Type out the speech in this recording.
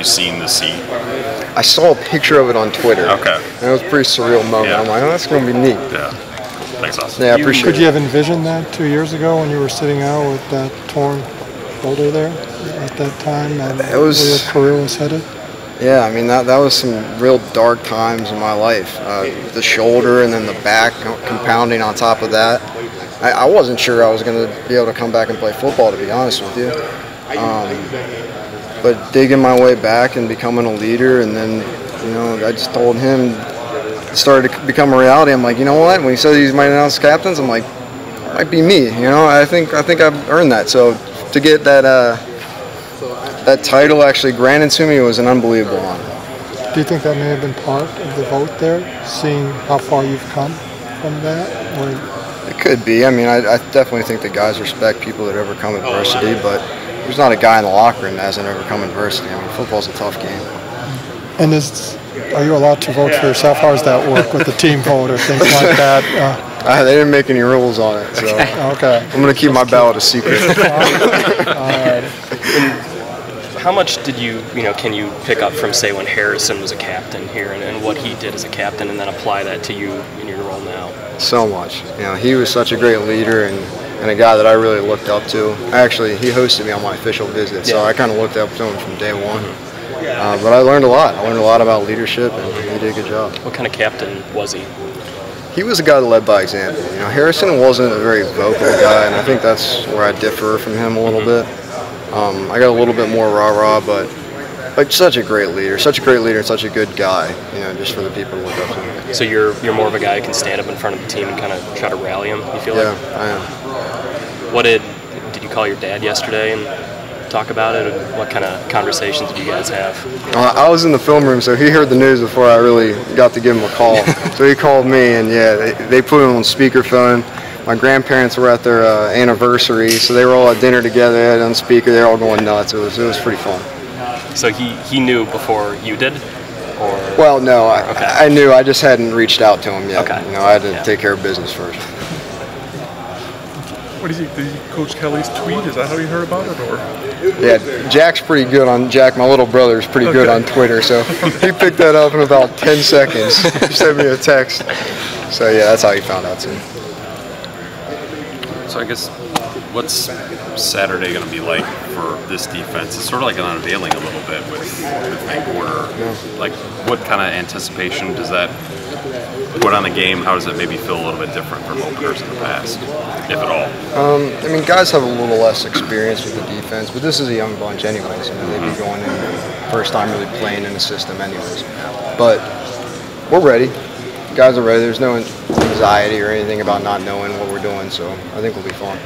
you seen the sea? I saw a picture of it on Twitter. Okay. And it was a pretty surreal moment. Yeah. I'm like, oh, that's going to be neat. Yeah. Thanks, Austin. Yeah, I appreciate it. Could you have envisioned that 2 years ago when you were sitting out with that torn shoulder there at that time and it was, where your career was headed? Yeah, I mean, that was some real dark times in my life. The shoulder and then the back compounding on top of that. I wasn't sure I was going to be able to come back and play football, to be honest with you. But digging my way back and becoming a leader, and then, you know, I just told him, it started to become a reality. I'm like, you know what? When he said he might announce captains, I'm like, it might be me. You know, I think I've earned that. So to get that that title actually granted to me was an unbelievable honor. Do you think that may have been part of the vote there, seeing how far you've come from that? Or? It could be. I mean, I definitely think that guys respect people that overcome adversity, but there's not a guy in the locker room that hasn't overcome adversity. I mean, football's a tough game. And are you allowed to vote for yourself? How does that work with the team vote or things like that? They didn't make any rules on it, so okay. I'm going to keep my ballot a secret. All right. How much did can you pick up from, say, when Harrison was a captain here and what he did as a captain, and then apply that to you in your role now? So much. You know, he was such a great leader and a guy that I really looked up to. Actually, he hosted me on my official visit, so I kind of looked up to him from day one. But I learned a lot. I learned a lot about leadership, and he did a good job. What kind of captain was he? He was a guy that led by example. You know, Harrison wasn't a very vocal guy, and I think that's where I differ from him a little bit. I got a little bit more rah-rah, but like such a great leader and such a good guy, you know, just for the people to look up to. So you're more of a guy who can stand up in front of the team and kind of try to rally them, you feel like? Yeah, I am. What did you call your dad yesterday and talk about it? And what kind of conversations did you guys have? I was in the film room, so he heard the news before I really got to give him a call. So he called me, and yeah, they put him on speakerphone. My grandparents were at their anniversary, so they were all at dinner together. They had it on speaker. They were all going nuts. It was pretty fun. So he knew before you did, or? Well, no, I knew. I just hadn't reached out to him yet. Okay. You know, I had to take care of business first. What did Coach Kelly's tweet? Is that how you heard about it, or? Yeah, Jack's pretty good on my little brother's pretty good on Twitter, so he picked that up in about 10 seconds. He sent me a text. So yeah, that's how he found out too. So I guess, what's Saturday going to be like for this defense? It's sort of like an unveiling a little bit with Vancouver. Yeah. Like, what kind of anticipation does that put on the game? How does it maybe feel a little bit different from openers in the past, if at all? I mean, guys have a little less experience with the defense, but this is a young bunch anyways. You know, they'd be going in first time really playing in the system anyways. But we're ready. Guys are ready. There's no anxiety or anything about not knowing what we're doing, so I think we'll be fine.